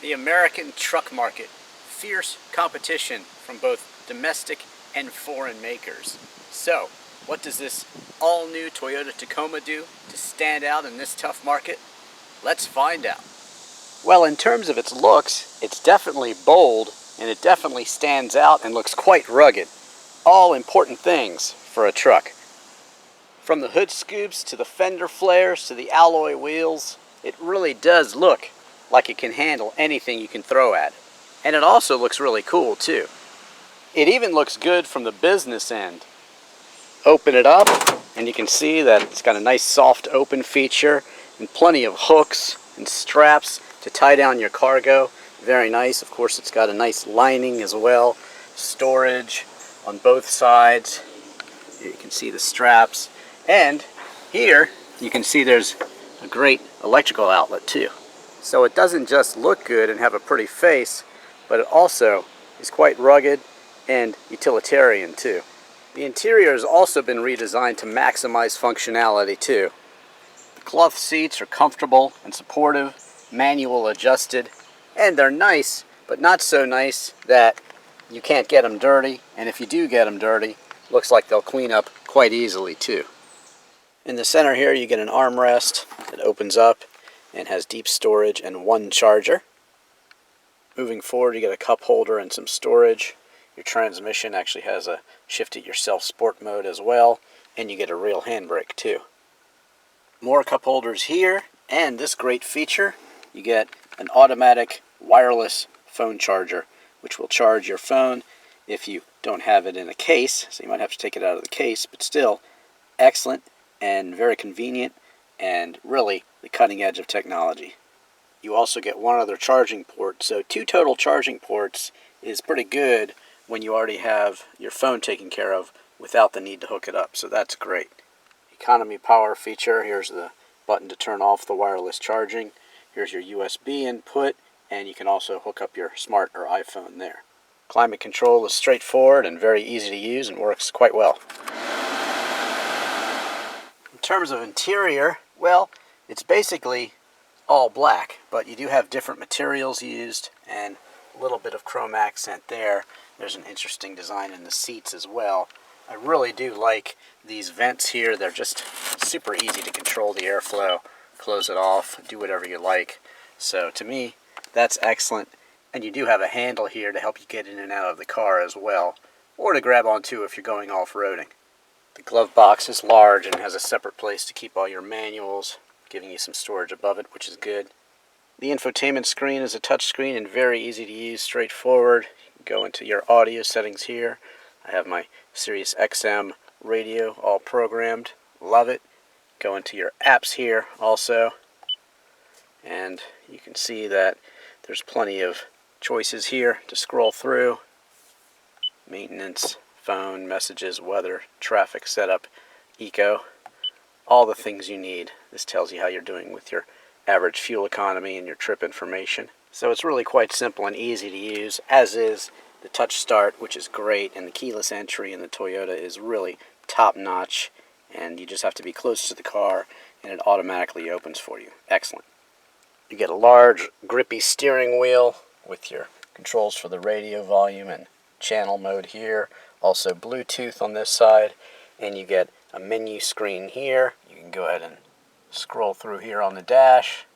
The American truck market. Fierce competition from both domestic and foreign makers. So, what does this all-new Toyota Tacoma do to stand out in this tough market? Let's find out. Well, in terms of its looks, it's definitely bold and it definitely stands out and looks quite rugged. All important things for a truck. From the hood scoops to the fender flares to the alloy wheels, it really does look like it can handle anything you can throw at it. And it also looks really cool too. It even looks good from the business end. Open it up and you can see that it's got a nice soft open feature and plenty of hooks and straps to tie down your cargo. Very nice. Of course, it's got a nice lining as well. Storage on both sides. Here you can see the straps. And here you can see there's a great electrical outlet too. So it doesn't just look good and have a pretty face, but it also is quite rugged and utilitarian too. The interior has also been redesigned to maximize functionality too. The cloth seats are comfortable and supportive, manual adjusted, and they're nice, but not so nice that you can't get them dirty. And if you do get them dirty, looks like they'll clean up quite easily too. In the center here you get an armrest that opens up and has deep storage and one charger. Moving forward, you get a cup holder and some storage. Your transmission actually has a shift it yourself sport mode as well, and you get a real handbrake too. More cup holders here, and this great feature, you get an automatic wireless phone charger, which will charge your phone if you don't have it in a case, so you might have to take it out of the case, but still excellent and very convenient and really the cutting edge of technology. You also get one other charging port, so 2 total charging ports is pretty good when you already have your phone taken care of without the need to hook it up, so that's great. Economy power feature, here's the button to turn off the wireless charging. Here's your USB input, and you can also hook up your smart or iPhone there. Climate control is straightforward and very easy to use and works quite well. In terms of interior, well, it's basically all black, but you do have different materials used and a little bit of chrome accent there. There's an interesting design in the seats as well. I really do like these vents here. They're just super easy to control the airflow, close it off, do whatever you like. So to me, that's excellent. And you do have a handle here to help you get in and out of the car as well, or to grab onto if you're going off-roading. The glove box is large and has a separate place to keep all your manuals, giving you some storage above it, which is good. The infotainment screen is a touch screen and very easy to use, straightforward. You can go into your audio settings here. I have my Sirius XM radio all programmed. Love it. Go into your apps here also. And you can see that there's plenty of choices here to scroll through. Maintenance, phone, messages, weather, traffic setup, eco. All the things you need. This tells you how you're doing with your average fuel economy and your trip information. So it's really quite simple and easy to use, as is the touch start, which is great, and the keyless entry in the Toyota is really top-notch, and you just have to be close to the car and it automatically opens for you. Excellent. You get a large grippy steering wheel with your controls for the radio volume and channel mode here, also Bluetooth on this side, and you get a menu screen here. You can go ahead and scroll through here on the dash,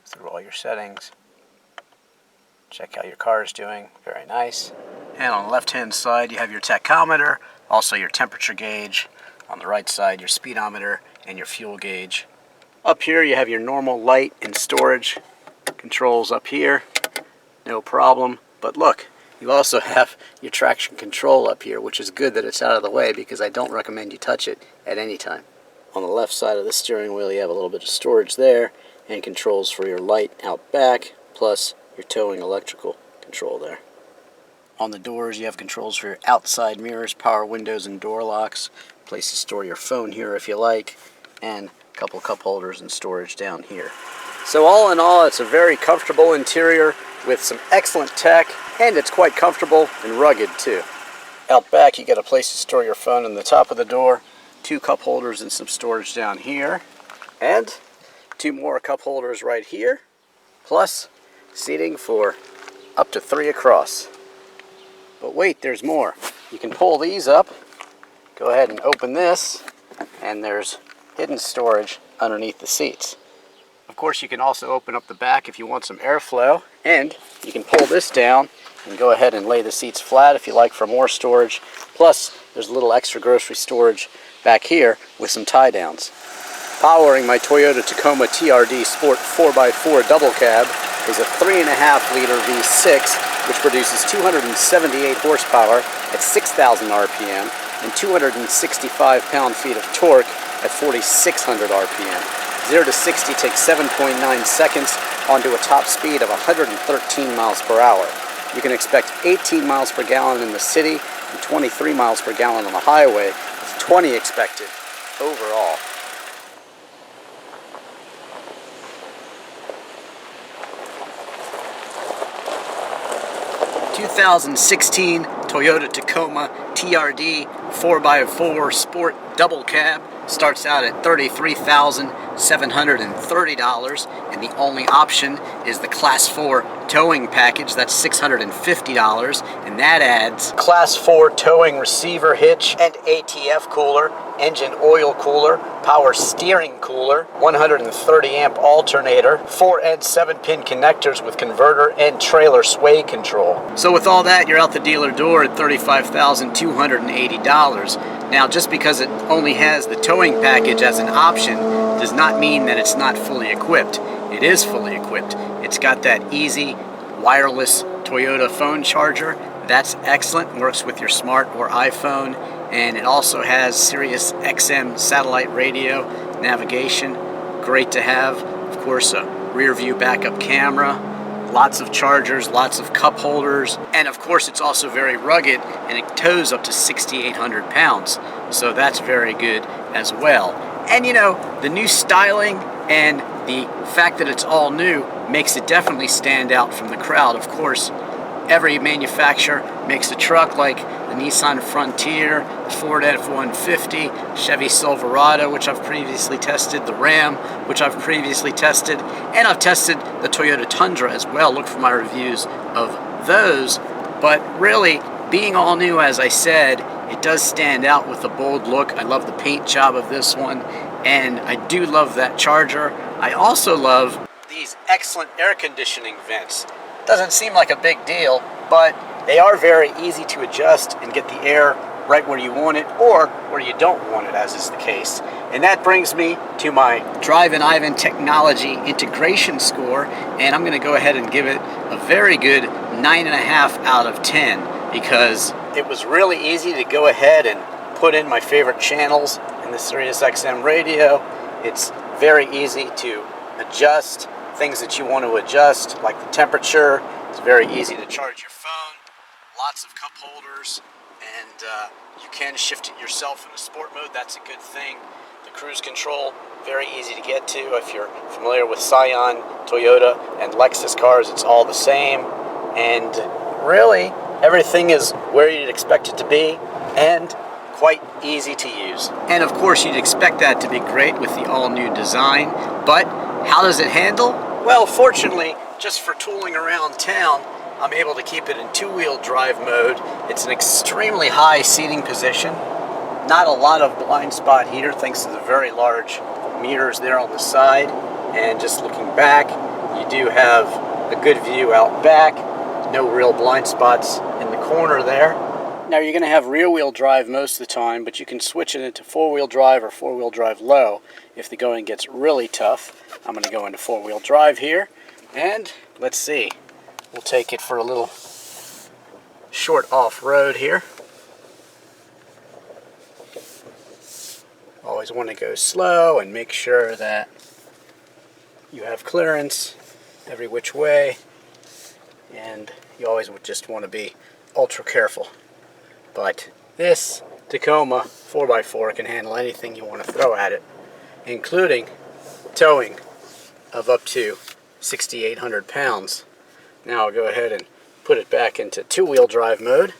through all your settings, check how your car is doing. Very nice. And on the left hand side you have your tachometer, also your temperature gauge. On the right side your speedometer and your fuel gauge. Up here you have your normal light and storage controls up here, no problem. But look, you also have your traction control up here, which is good that it's out of the way because I don't recommend you touch it at any time. On the left side of the steering wheel you have a little bit of storage there and controls for your light out back, plus your towing electrical control there. On the doors you have controls for your outside mirrors, power windows and door locks, place to store your phone here if you like, and a couple cup holders and storage down here. So all in all, it's a very comfortable interior with some excellent tech, and it's quite comfortable and rugged too. Out back you get a place to store your phone in the top of the door, 2 cup holders and some storage down here, and 2 more cup holders right here, plus seating for up to 3 across. But wait, there's more. You can pull these up, go ahead and open this, and there's hidden storage underneath the seats. Of course, you can also open up the back if you want some airflow, and you can pull this down and go ahead and lay the seats flat if you like for more storage. Plus, there's a little extra grocery storage back here with some tie downs. Powering my Toyota Tacoma TRD Sport 4x4 double cab is a 3.5-liter V6, which produces 278 horsepower at 6,000 RPM and 265 pound-feet of torque at 4,600 RPM. 0 to 60 takes 7.9 seconds onto a top speed of 113 miles per hour. You can expect 18 miles per gallon in the city and 23 miles per gallon on the highway, with 20 expected overall. ...2016 Toyota Tacoma TRD 4x4 Sport Double Cab starts out at $33,730, and the only option is the Class 4 towing package. That's $650, and that adds Class 4 towing receiver hitch and ATF cooler, engine oil cooler, power steering cooler, 130 amp alternator, 4 and 7 pin connectors with converter and trailer sway control. So with all that, you're out the dealer door at $35,280. Now, just because it only has the towing package as an option does not mean that it's not fully equipped. It is fully equipped. It's got that easy wireless Toyota phone charger. That's excellent. Works with your smart or iPhone. And it also has Sirius XM satellite radio navigation. Great to have. Of course, a rear view backup camera. Lots of chargers, lots of cup holders, and of course it's also very rugged, and it tows up to 6,800 pounds, so that's very good as well. And you know, the new styling and the fact that it's all new makes it definitely stand out from the crowd. Of course, every manufacturer makes a truck, like the Nissan Frontier, Ford F-150, Chevy Silverado, which I've previously tested, the Ram, which I've previously tested, and I've tested the Toyota Tundra as well. Look for my reviews of those. But really, being all new, as I said, it does stand out with the bold look. I love the paint job of this one, and I do love that charger. I also love these excellent air conditioning vents. Doesn't seem like a big deal, but they are very easy to adjust and get the air right where you want it or where you don't want it, as is the case. And that brings me to my Drivin technology integration score, and I'm going to go ahead and give it a very good 9.5 out of 10, because it was really easy to go ahead and put in my favorite channels in the Sirius XM radio. It's very easy to adjust things that you want to adjust, like the temperature. It's very easy to charge your phone. Lots of cup holders, and you can shift it yourself into sport mode. That's a good thing. The cruise control, very easy to get to. If you're familiar with Scion, Toyota, and Lexus cars, it's all the same. And really, everything is where you'd expect it to be, and quite easy to use. And of course, you'd expect that to be great with the all-new design, but how does it handle? Well, fortunately, just for tooling around town, I'm able to keep it in two-wheel drive mode. It's an extremely high seating position. Not a lot of blind spot here, thanks to the very large mirrors there on the side. And just looking back, you do have a good view out back. No real blind spots in the corner there. Now, you're going to have rear-wheel drive most of the time, but you can switch it into four-wheel drive or four-wheel drive low if the going gets really tough. I'm going to go into four-wheel drive here, and let's see. We'll take it for a little short off-road here. Always want to go slow and make sure that you have clearance every which way, and you always would just want to be ultra careful. But this Tacoma 4x4 can handle anything you want to throw at it, including towing of up to 6,800 pounds. Now I'll go ahead and put it back into two-wheel drive mode.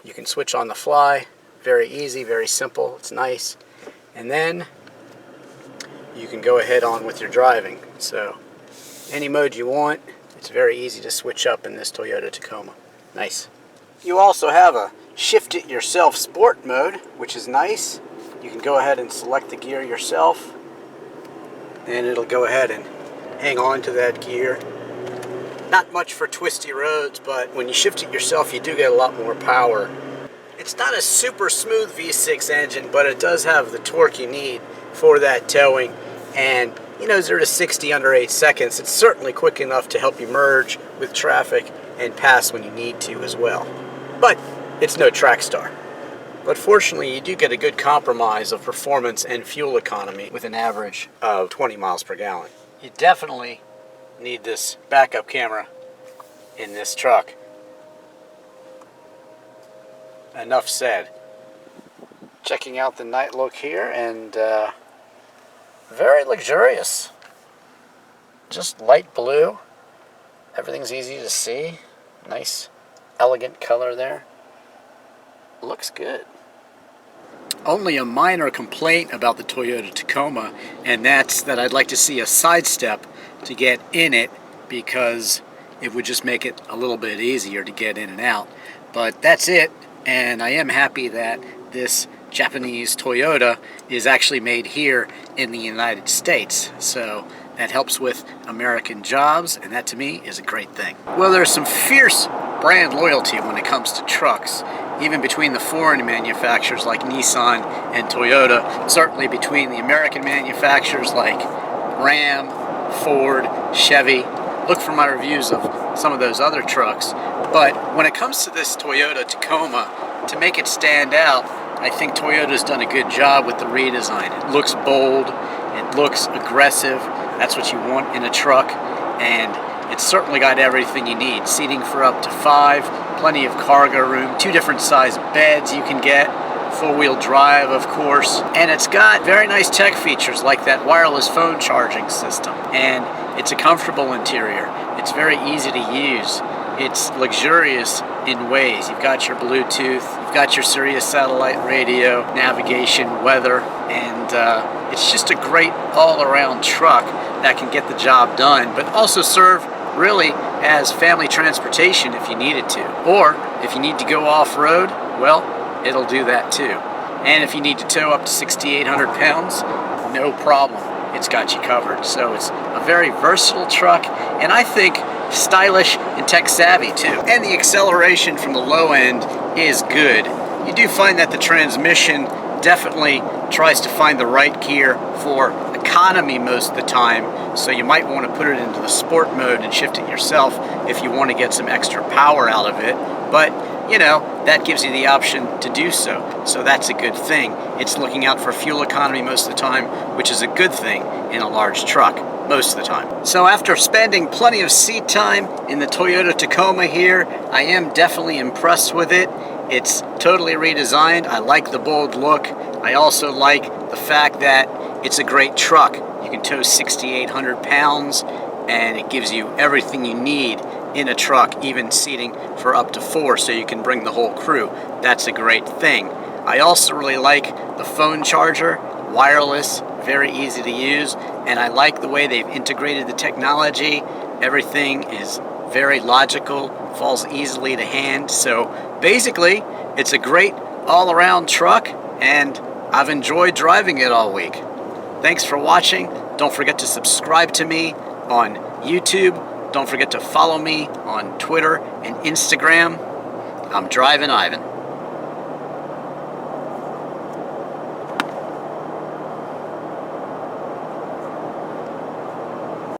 You can switch on the fly. Very easy, very simple. It's nice. And then you can go ahead on with your driving. So any mode you want. It's very easy to switch up in this Toyota Tacoma. Nice. You also have a shift it yourself sport mode, which is nice. You can go ahead and select the gear yourself, and it'll go ahead and hang on to that gear. Not much for twisty roads, but when you shift it yourself, you do get a lot more power. It's not a super smooth V6 engine, but it does have the torque you need for that towing. And, you know, 0 to 60 under 8 seconds. It's certainly quick enough to help you merge with traffic and pass when you need to as well. But it's no track star. But fortunately, you do get a good compromise of performance and fuel economy with an average of 20 miles per gallon. You definitely need this backup camera in this truck. Enough said. Checking out the night look here, and very luxurious. Just light blue. Everything's easy to see. Nice, elegant color there. Looks good. Only a minor complaint about the Toyota Tacoma, and that's that I'd like to see a side step to get in it, because it would just make it a little bit easier to get in and out. But that's it, and I am happy that this Japanese Toyota is actually made here in the United States. So that helps with American jobs, and that to me is a great thing. Well, there's some fierce brand loyalty when it comes to trucks, even between the foreign manufacturers like Nissan and Toyota, certainly between the American manufacturers like Ram, Ford, Chevy. Look for my reviews of some of those other trucks. But when it comes to this Toyota Tacoma, to make it stand out, I think Toyota's done a good job with the redesign. It looks bold, it looks aggressive. That's what you want in a truck, and it's certainly got everything you need. Seating for up to 5, plenty of cargo room, 2 different size beds you can get, 4-wheel drive of course, and it's got very nice tech features like that wireless phone charging system, and it's a comfortable interior. It's very easy to use. It's luxurious in ways. You've got your Bluetooth, you've got your Sirius satellite radio, navigation, weather, and it's just a great all-around truck that can get the job done, but also serve really as family transportation if you needed to. Or if you need to go off-road, well, it'll do that too. And if you need to tow up to 6,800 pounds, no problem. It's got you covered. So it's a very versatile truck, and I think stylish and tech savvy too. And the acceleration from the low end is good. You do find that the transmission definitely tries to find the right gear for economy most of the time, so you might want to put it into the sport mode and shift it yourself if you want to get some extra power out of it. But you know, that gives you the option to do so. So that's a good thing. It's looking out for fuel economy most of the time, which is a good thing in a large truck most of the time. So after spending plenty of seat time in the Toyota Tacoma here, I am definitely impressed with it. It's totally redesigned. I like the bold look. I also like the fact that it's a great truck. You can tow 6,800 pounds, and it gives you everything you need in a truck, even seating for up to 4, so you can bring the whole crew. That's a great thing. I also really like the phone charger, wireless, very easy to use, and I like the way they've integrated the technology. Everything is very logical, falls easily to hand. So basically, it's a great all-around truck, and I've enjoyed driving it all week. Thanks for watching. Don't forget to subscribe to me on YouTube. Don't forget to follow me on Twitter and Instagram. I'm Drivin' Ivan.